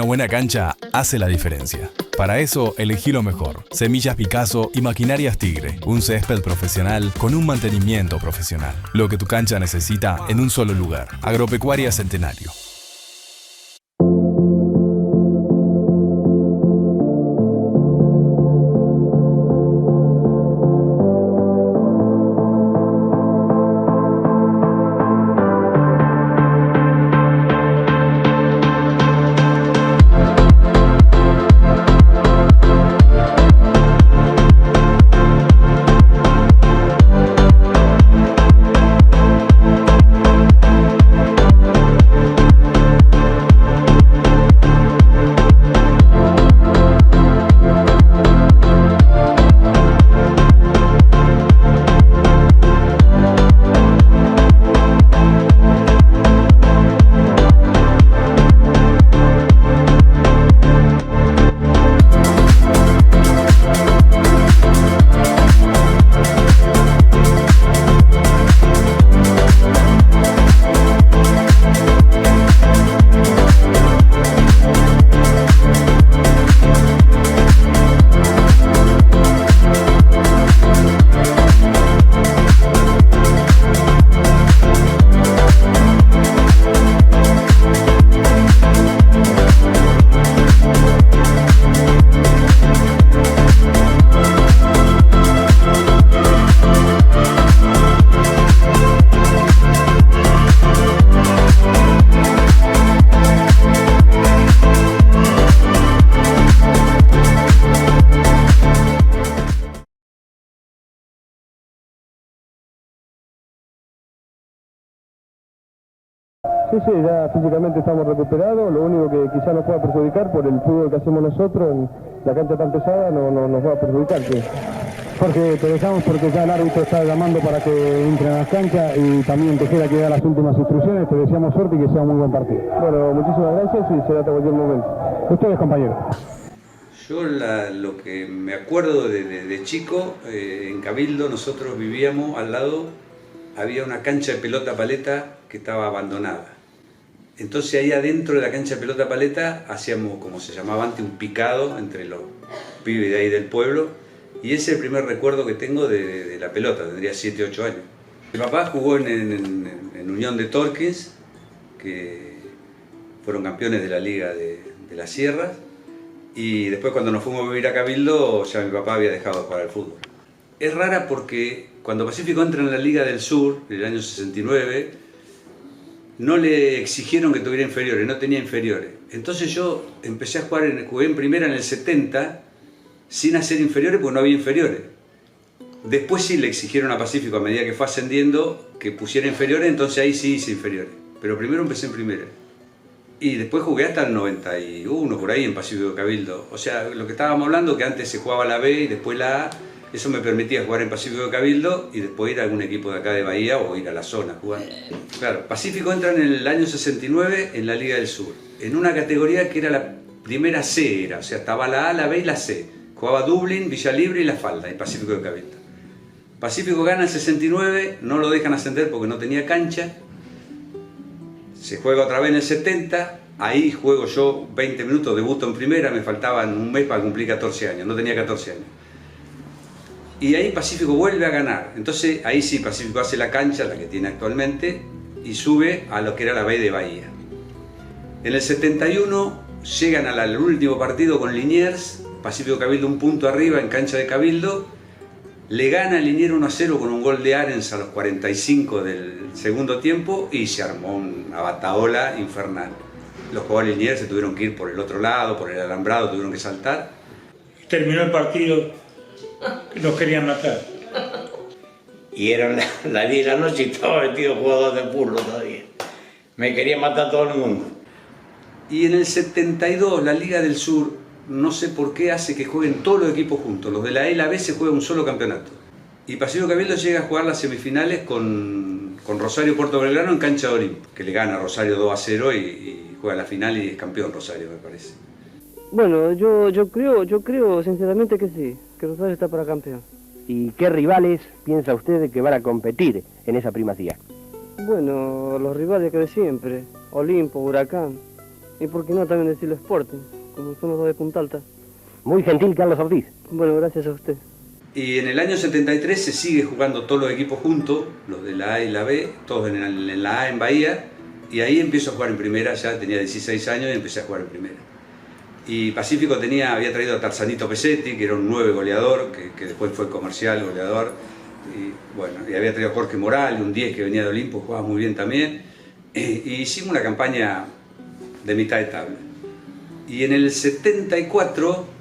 buena cancha hace la diferencia. Para eso, elegí lo mejor. Semillas Picasso y Maquinarias Tigre. Un césped profesional con un mantenimiento profesional. Lo que tu cancha necesita en un solo lugar. Agropecuaria Centenario. Sí, ya físicamente estamos recuperados, lo único que quizá nos pueda perjudicar por el fútbol que hacemos nosotros en la cancha tan pesada no nos va a perjudicar. Sí. Jorge, te dejamos porque ya el árbitro está llamando para que entren a las canchas y también te queda que dar las últimas instrucciones. Te deseamos suerte y que sea un muy buen partido. Bueno, muchísimas gracias y será hasta cualquier momento. Ustedes, compañeros. Yo lo que me acuerdo de chico, en Cabildo nosotros vivíamos al lado, había una cancha de pelota paleta que estaba abandonada. Entonces ahí adentro de la cancha de pelota paleta hacíamos, como se llamaba antes, un picado entre los pibes de ahí del pueblo, y ese es el primer recuerdo que tengo de la pelota, tendría 7, 8 años. Mi papá jugó en Unión de Torquins, que fueron campeones de la Liga de las Sierras, y después cuando nos fuimos a vivir a Cabildo ya mi papá había dejado de jugar al fútbol. Es rara porque cuando Pacífico entra en la Liga del Sur, en el año 69, no le exigieron que tuviera inferiores, no tenía inferiores. Entonces yo empecé a jugué en primera en el 70, sin hacer inferiores porque no había inferiores. Después sí le exigieron a Pacífico, a medida que fue ascendiendo, que pusiera inferiores, entonces ahí sí hice inferiores. Pero primero empecé en primera. Y después jugué hasta el 91, por ahí, en Pacífico Cabildo. O sea, lo que estábamos hablando, que antes se jugaba la B y después la A, eso me permitía jugar en Pacífico de Cabildo y después ir a algún equipo de acá de Bahía o ir a la zona a jugar. Claro, Pacífico entra en el año 69 en la Liga del Sur, en una categoría que era la primera C, o sea, estaba la A, la B y la C. Jugaba Dublín, Villa Libre y La Falda, y Pacífico de Cabildo. Pacífico gana el 69, no lo dejan ascender porque no tenía cancha. Se juega otra vez en el 70, ahí juego yo 20 minutos, debuto en primera, me faltaban un mes para cumplir 14 años, no tenía 14 años. Y ahí Pacífico vuelve a ganar, entonces ahí sí Pacífico hace la cancha, la que tiene actualmente, y sube a lo que era la B de Bahía. En el 71 llegan al último partido con Liniers, Pacífico Cabildo un punto arriba en cancha de Cabildo, le gana Liniers 1-0 con un gol de Arens a los 45 del segundo tiempo y se armó una bataola infernal. Los jugadores de Liniers se tuvieron que ir por el otro lado, por el alambrado, tuvieron que saltar. Terminó el partido, nos querían matar. Y eran las 10 de la noche y estaba metido jugador de fútbol todavía. Me quería matar todo el mundo. Y en el 72 la Liga del Sur, no sé por qué, hace que jueguen todos los equipos juntos. Los de la E y la B se juega un solo campeonato. Y Pacífico Cabildo llega a jugar las semifinales con Rosario Puerto Belgrano en cancha de Olimpo, que le gana a Rosario 2-0 y juega la final y es campeón Rosario, me parece. Bueno, yo creo sinceramente que sí, que Rosario está para campeón. ¿Y qué rivales piensa usted que van a competir en esa primacía? Bueno, los rivales que de siempre, Olimpo, Huracán, Y por qué no también decirlo Sporting, como son los dos de Punta Alta. Muy gentil, Carlos Ortiz. Bueno, gracias a usted. Y en el año 73 se sigue jugando todos los equipos juntos, los de la A y la B, todos en la A en Bahía, y ahí empiezo a jugar en primera, ya tenía 16 años y empecé a jugar en primera. Y Pacífico había traído a Tarzanito Pesetti, que era un 9 goleador, que después fue comercial, goleador, y bueno, y había traído a Jorge Morales, un 10 que venía de Olimpo, jugaba muy bien también, y hicimos una campaña de mitad de tabla. Y en el 74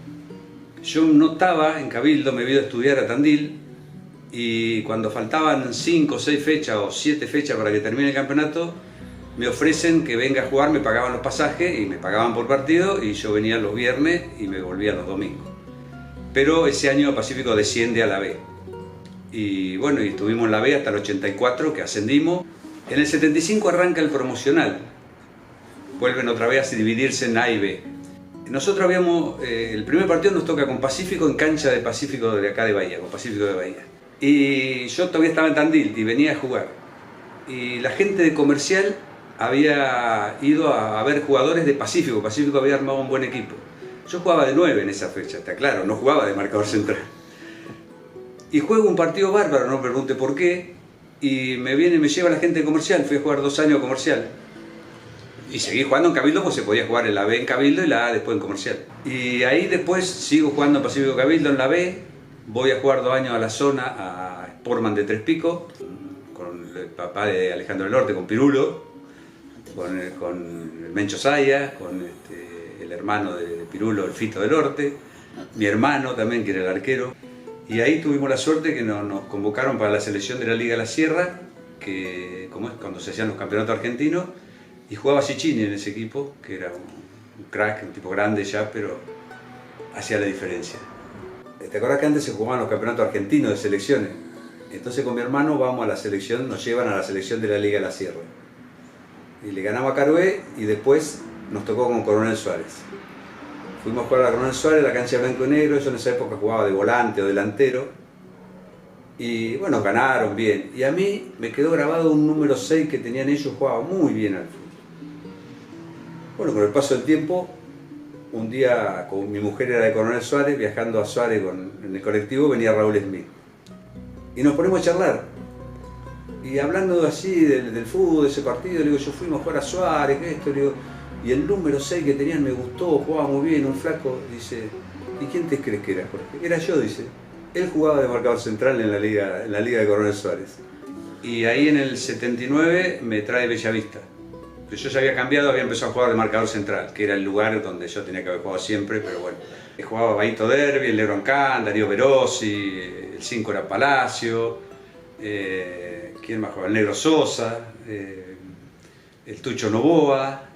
yo no estaba en Cabildo, me había ido a estudiar a Tandil, y cuando faltaban 5 o 6 fechas o 7 fechas para que termine el campeonato, me ofrecen que venga a jugar, me pagaban los pasajes y me pagaban por partido, y yo venía los viernes y me volvía los domingos. Pero ese año Pacífico desciende a la B. Y bueno, y estuvimos en la B hasta el 84, que ascendimos. En el 75 arranca el promocional. Vuelven otra vez a dividirse en A y B. Nosotros habíamos, el primer partido nos toca con Pacífico en cancha de Pacífico de acá de Bahía, con Pacífico de Bahía. Y yo todavía estaba en Tandil y venía a jugar. Y la gente de comercial había ido a ver jugadores de Pacífico. Pacífico había armado un buen equipo. Yo jugaba de 9 en esa fecha, está claro, no jugaba de marcador central. Y juego un partido bárbaro, no me pregunte por qué, y me lleva la gente de comercial, fui a jugar 2 años comercial. Y seguí jugando en Cabildo, pues se podía jugar en la B en Cabildo y la A después en comercial. Y ahí después sigo jugando en Pacífico Cabildo en la B, voy a jugar 2 años a la zona, a Sportman de Tres Picos, con el papá de Alejandro del Norte, con Pirulo, con el Mencho Saya, con el hermano de Pirulo, el Fito del Norte, mi hermano también, que era el arquero. Y ahí tuvimos la suerte que nos convocaron para la selección de la Liga de la Sierra, que como es cuando se hacían los campeonatos argentinos, y jugaba Cicchini en ese equipo, que era un crack, un tipo grande ya, pero hacía la diferencia. ¿Te acuerdas que antes se jugaban los campeonatos argentinos de selecciones? Entonces con mi hermano vamos a la selección, nos llevan a la selección de la Liga de la Sierra. Y le ganamos a Carué y después nos tocó con Coronel Suárez. Fuimos a jugar a la Coronel Suárez, la cancha blanco y negro, yo en esa época jugaba de volante o delantero. Y bueno, ganaron bien. Y a mí me quedó grabado un número 6 que tenían ellos, jugaba muy bien al fútbol. Bueno, con el paso del tiempo, un día, como mi mujer era de Coronel Suárez, viajando a Suárez en el colectivo, venía Raúl Smith. Y nos ponemos a charlar. Y hablando así del fútbol, de ese partido, le digo, yo fuimos a jugar a Suárez, que esto, le digo, y el número 6 que tenían me gustó, jugaba muy bien, un flaco, dice, ¿y quién te crees que era, Jorge? Era yo, dice. Él jugaba de marcador central en la liga de Coronel Suárez. Y ahí en el 79 me trae Bellavista. Pero yo ya había cambiado, había empezado a jugar de marcador central, que era el lugar donde yo tenía que haber jugado siempre, pero bueno. Jugaba Baito Derby, el Negro Ancán, Darío Verossi, el 5 era Palacio, ¿quién más jugaba? El Negro Sosa, el Tucho Novoa.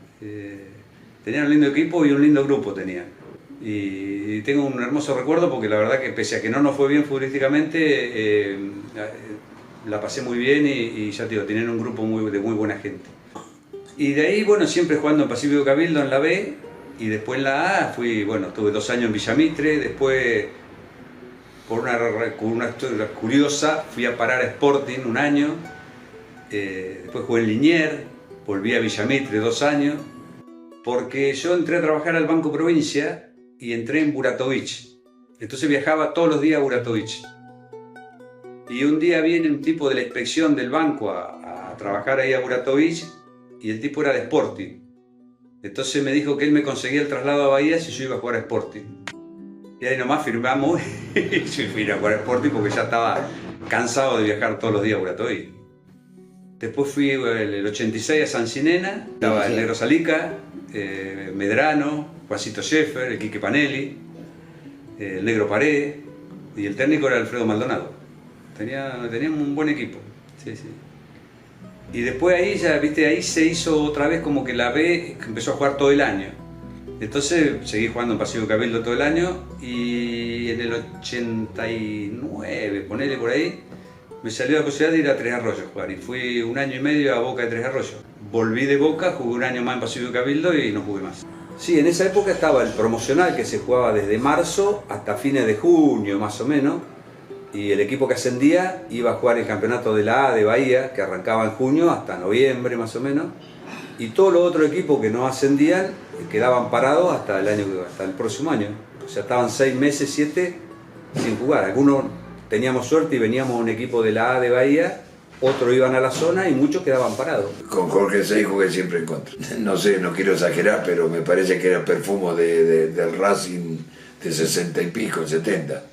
Tenían un lindo equipo y un lindo grupo tenían. Y tengo un hermoso recuerdo porque la verdad que pese a que no nos fue bien futbolísticamente, la pasé muy bien y ya te digo, tenían un grupo de muy buena gente. Y de ahí, bueno, siempre jugando en Pacífico Cabildo en la B y después en la A, tuve 2 años en Villamitre, después por una historia curiosa fui a parar a Sporting 1 año, después jugué en Liniers, volví a Villamitre 2 años, porque yo entré a trabajar al Banco Provincia y entré en Buratovich. Entonces viajaba todos los días a Buratovich. Y un día viene un tipo de la inspección del banco a trabajar ahí a Buratovich y el tipo era de Sporting. Entonces me dijo que él me conseguía el traslado a Bahía si yo iba a jugar a Sporting. Y ahí nomás firmamos y yo fui a jugar a Sporting porque ya estaba cansado de viajar todos los días a Buratovich. Después fui el 86 a San Sinena, estaba el Negro Salica, Medrano, Juancito Scheffer, el Quique Panelli, el Negro Pared, y el técnico era Alfredo Maldonado. Teníamos un buen equipo. Sí, sí. Y después ahí ya, viste, ahí se hizo otra vez como que la B empezó a jugar todo el año. Entonces seguí jugando en Pacífico Cabildo todo el año y en el 89, ponele por ahí, me salió la posibilidad de ir a Tres Arroyos a jugar y fui 1 año y medio a Boca de Tres Arroyos. Volví de Boca, jugué 1 año más en Pacífico Cabildo y no jugué más. Sí, en esa época estaba el promocional que se jugaba desde marzo hasta fines de junio más o menos, y el equipo que ascendía iba a jugar el campeonato de la A de Bahía, que arrancaba en junio hasta noviembre más o menos, y todos los otros equipos que no ascendían quedaban parados hasta el próximo año. O sea, estaban 6 meses, 7 sin jugar. Algunos teníamos suerte y veníamos a un equipo de la A de Bahía, otros iban a la zona y muchos quedaban parados. Con Jorge Sey jugué siempre en contra. No sé, no quiero exagerar, pero me parece que era perfumo del Racing de 60 y pico, 70.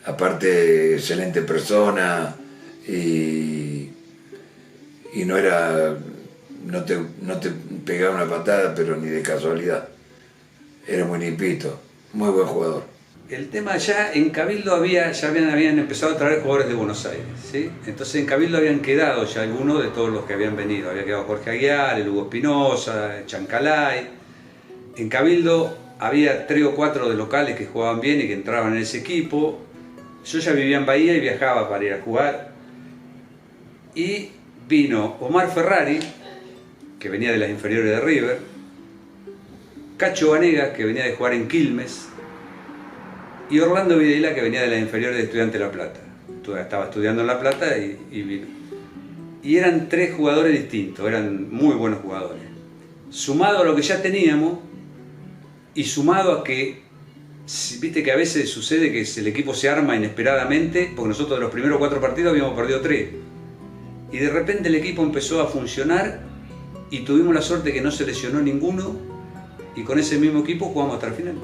Aparte, excelente persona y no era... No te pegaba una patada, pero ni de casualidad. Era muy limpito, muy buen jugador. El tema ya en Cabildo habían empezado a traer jugadores de Buenos Aires, ¿sí? Entonces en Cabildo habían quedado ya algunos de todos los que habían venido. Había quedado Jorge Aguiar, el Hugo Espinosa, Chancalay. En Cabildo había 3 o 4 de locales que jugaban bien y que entraban en ese equipo. Yo ya vivía en Bahía y viajaba para ir a jugar. Y vino Omar Ferrari, que venía de las inferiores de River, Cacho Vanegas, que venía de jugar en Quilmes, y Orlando Videla, que venía de las inferiores de Estudiantes de La Plata. Estaba estudiando en La Plata y vino. Y eran 3 jugadores distintos, eran muy buenos jugadores. Sumado a lo que ya teníamos, y sumado a que, viste que a veces sucede que el equipo se arma inesperadamente, porque nosotros de los primeros 4 partidos habíamos perdido 3. Y de repente el equipo empezó a funcionar y tuvimos la suerte que no se lesionó ninguno, y con ese mismo equipo jugamos hasta el final.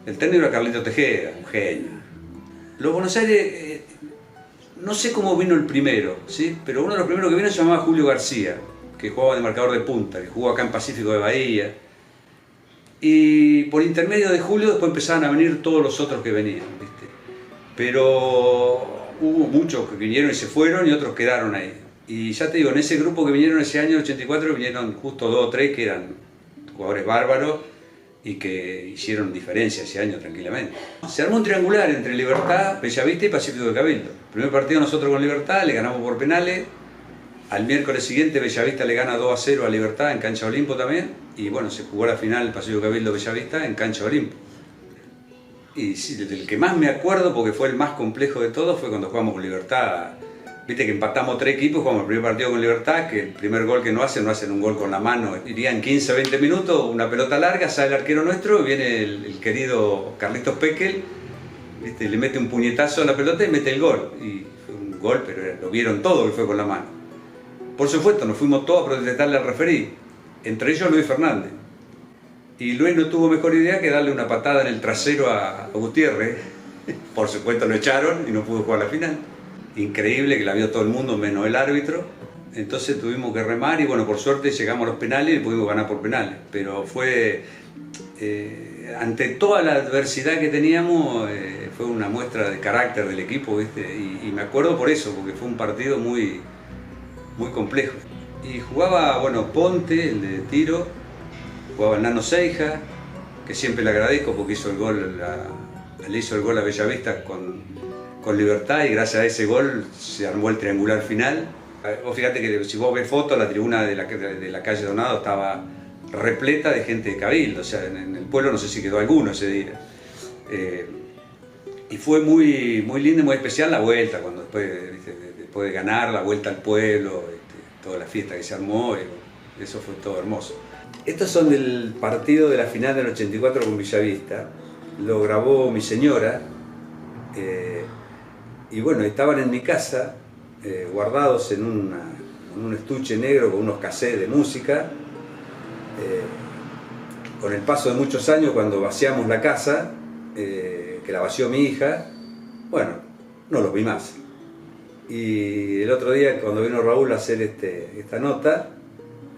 El técnico era Carlito Tejeda, un genio. Los Buenos Aires, no sé cómo vino el primero, ¿sí? Pero uno de los primeros que vino se llamaba Julio García, que jugaba de marcador de punta, que jugó acá en Pacífico de Bahía. Y por intermedio de Julio después empezaban a venir todos los otros que venían, ¿viste? Pero hubo muchos que vinieron y se fueron y otros quedaron ahí. Y ya te digo, en ese grupo que vinieron ese año, el 84, vinieron justo 2 o 3 que eran jugadores bárbaros y que hicieron diferencia ese año tranquilamente. Se armó un triangular entre Libertad, Bellavista y Pacífico de Cabildo. El primer partido nosotros con Libertad, le ganamos por penales. Al miércoles siguiente Bellavista le gana 2-0 a Libertad en cancha Olimpo también. Y bueno, se jugó la final Pacífico de Cabildo Bellavista en cancha Olimpo. Y sí, del que más me acuerdo, porque fue el más complejo de todos, fue cuando jugamos con Libertad. Viste que empatamos 3 equipos, jugamos el primer partido con Libertad, que el primer gol que no hacen un gol con la mano. Irían 15 o 20 minutos, una pelota larga, sale el arquero nuestro, viene el querido Carlitos Pekel, ¿viste? Le mete un puñetazo a la pelota y mete el gol. Y fue un gol, pero lo vieron todo que fue con la mano. Por supuesto, nos fuimos todos a protestarle al referí, entre ellos Luis Fernández. Y Luis no tuvo mejor idea que darle una patada en el trasero a Gutiérrez. Por supuesto lo echaron y no pudo jugar la final. Increíble, que la vio todo el mundo menos el árbitro. Entonces tuvimos que remar y bueno, por suerte llegamos a los penales y pudimos ganar por penales. Pero fue, ante toda la adversidad que teníamos, fue una muestra de carácter del equipo, ¿viste? Y me acuerdo por eso, porque fue un partido muy complejo. Y jugaba, bueno, Ponte, el de tiro, jugaba el Nano Seija, que siempre le agradezco porque hizo el gol le hizo el gol a Bellavista con Libertad, y gracias a ese gol se armó el triangular final. Vos fíjate que si vos ves fotos, la tribuna de la calle Donado estaba repleta de gente de Cabildo, o sea, en el pueblo no sé si quedó alguno ese día. Y fue muy lindo y muy especial la vuelta, cuando después de ganar, la vuelta al pueblo, toda la fiesta que se armó, y eso fue todo hermoso. Estos son del partido de la final del 84 con Bellavista, lo grabó mi señora, y bueno, estaban en mi casa, guardados en un estuche negro con unos cassettes de música. Con el paso de muchos años, cuando vaciamos la casa, que la vació mi hija, bueno, no los vi más. Y el otro día, cuando vino Raúl a hacer esta nota,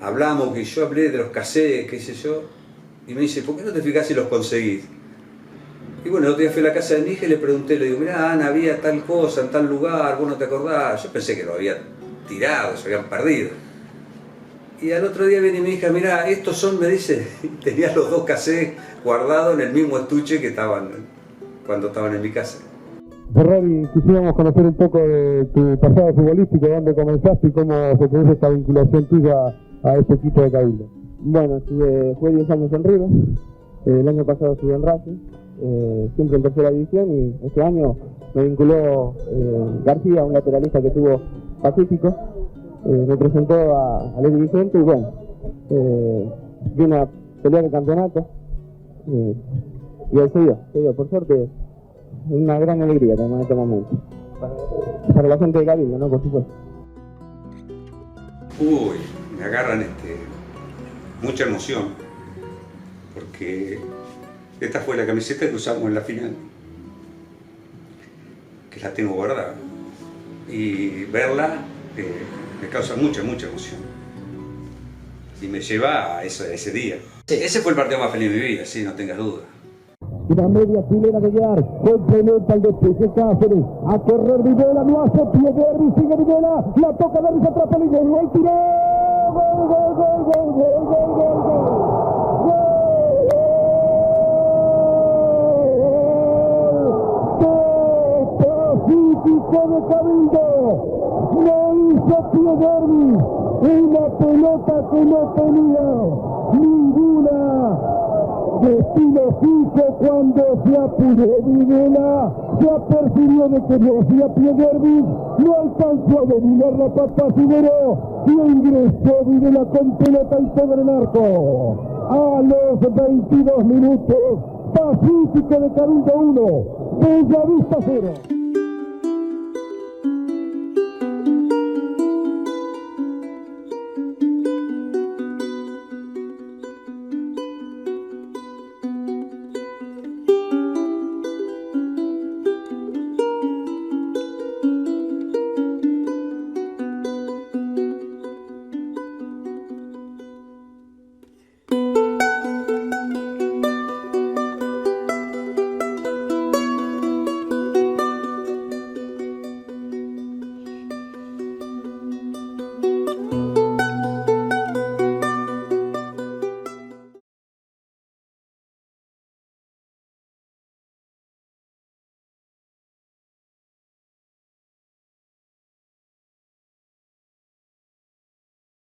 hablamos, que yo hablé de los cassettes, qué sé yo, y me dice, ¿por qué no te fijás si los conseguís? Y bueno, el otro día fui a la casa de mi hija y le pregunté, le digo, mirá, Ana, había tal cosa en tal lugar, vos no te acordás. Yo pensé que lo habían tirado, se habían perdido. Y al otro día viene mi hija, mirá, estos son, me dice, tenía los 2 cassettes guardados en el mismo estuche que estaban cuando estaban en mi casa. Ferrari, quisiéramos conocer un poco de tu pasado futbolístico, dónde comenzaste y cómo se produce esta vinculación tuya a este equipo de Cabildo. Bueno, jugué 10 años en River, el año pasado estuve en Racing, siempre en tercera división, y este año me vinculó García, un lateralista que tuvo Pacífico, me presentó a Ley Vicente y bueno, vino a pelear el campeonato y ahí se dio, por suerte, una gran alegría también en este momento. Para la gente de Cabildo, ¿no? Por supuesto. Uy, me agarran mucha emoción, porque esta fue la camiseta que usamos en la final, que la tengo guardada, y verla me causa mucha emoción, y me lleva a ese día. Ese fue el partido más feliz de mi vida, sí, no tengas duda. Una media chilena de Guiar, con pelota al despeje Cáceres, a correr Videla, no hace pie Derby, sigue Videla, la toca Derby, se atrapa el gol, el tiro, Pacífico de Cabildo, no hizo pie Derby, una pelota que no tenía ninguna destino fijo cuando se apuró Videla, se apercibió de que no hacía pie Derby, no alcanzó a dominar la pata Figueroa y ingresó Videla con pelota y sobre el arco. A los 22 minutos, Pacífico de Cabildo 1, Bellavista 0.